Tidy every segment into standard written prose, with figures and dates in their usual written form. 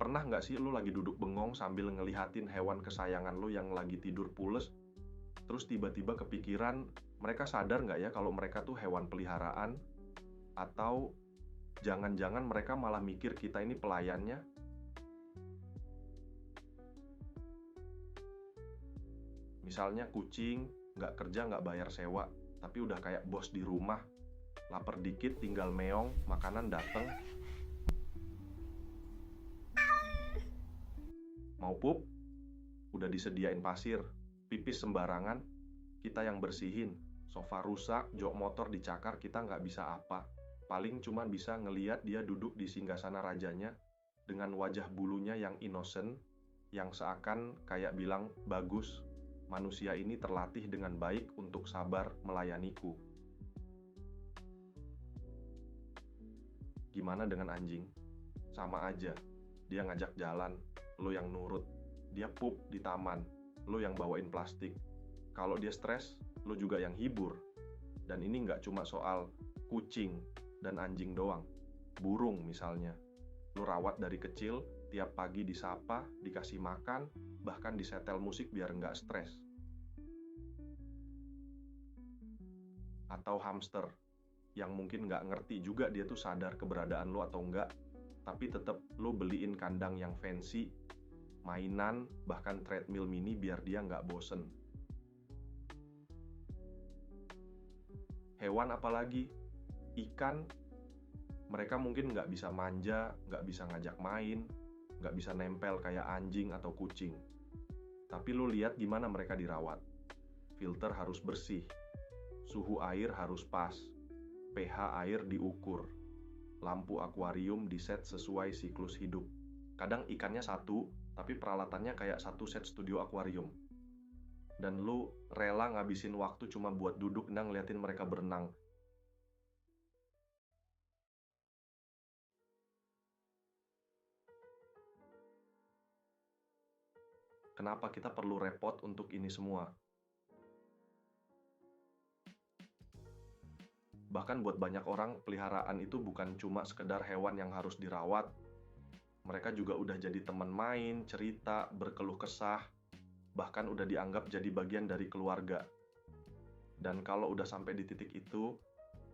Pernah nggak sih lu lagi duduk bengong sambil ngelihatin hewan kesayangan lu yang lagi tidur pules, terus tiba-tiba kepikiran, mereka sadar nggak ya kalau mereka tuh hewan peliharaan? Atau jangan-jangan mereka malah mikir kita ini pelayannya? Misalnya kucing, nggak kerja nggak bayar sewa, tapi udah kayak bos di rumah. Lapar dikit tinggal meong, makanan dateng. Mau pup, udah disediain pasir. Pipis sembarangan, kita yang bersihin. Sofa rusak, jok motor dicakar, kita nggak bisa apa. Paling cuma bisa ngeliat dia duduk di singgasana rajanya dengan wajah bulunya yang innocent, yang seakan kayak bilang, bagus, manusia ini terlatih dengan baik untuk sabar melayaniku. Gimana dengan anjing? Sama aja, dia ngajak jalan, lo yang nurut. Dia pup di taman, lo yang bawain plastik. Kalau dia stres, lo juga yang hibur. Dan ini nggak cuma soal kucing dan anjing doang. Burung misalnya, lo rawat dari kecil, tiap pagi disapa, dikasih makan, bahkan disetel musik biar nggak stres. Atau hamster, yang mungkin nggak ngerti juga dia tuh sadar keberadaan lo atau enggak, tapi tetap lo beliin kandang yang fancy, mainan, bahkan treadmill mini biar dia nggak bosen. Hewan apalagi? Ikan, mereka mungkin nggak bisa manja, nggak bisa ngajak main, nggak bisa nempel kayak anjing atau kucing. Tapi lo lihat gimana mereka dirawat. Filter harus bersih, suhu air harus pas, pH air diukur, lampu akuarium diset sesuai siklus hidup. Kadang ikannya satu, tapi peralatannya kayak satu set studio akuarium. Dan lu rela ngabisin waktu cuma buat duduk dan ngeliatin mereka berenang. Kenapa kita perlu repot untuk ini semua? Bahkan buat banyak orang, peliharaan itu bukan cuma sekedar hewan yang harus dirawat. Mereka juga udah jadi teman main, cerita, berkeluh kesah, bahkan udah dianggap jadi bagian dari keluarga. Dan kalau udah sampai di titik itu,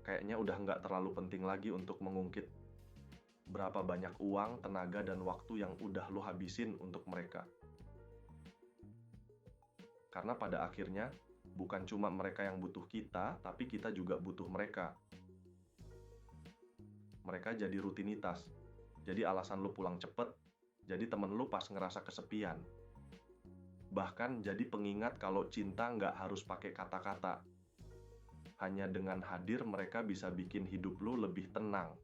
kayaknya udah nggak terlalu penting lagi untuk mengungkit berapa banyak uang, tenaga, dan waktu yang udah lo habisin untuk mereka. Karena pada akhirnya, bukan cuma mereka yang butuh kita, tapi kita juga butuh mereka. Mereka jadi rutinitas, jadi alasan lo pulang cepet, jadi temen lo pas ngerasa kesepian. Bahkan jadi pengingat kalau cinta nggak harus pakai kata-kata. Hanya dengan hadir mereka bisa bikin hidup lo lebih tenang.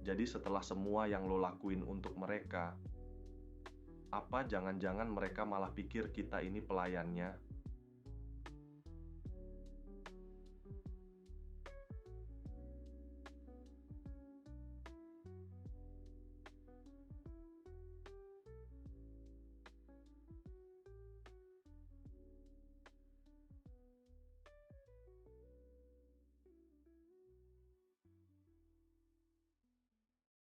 Jadi setelah semua yang lo lakuin untuk mereka, apa jangan-jangan mereka malah pikir kita ini pelayannya?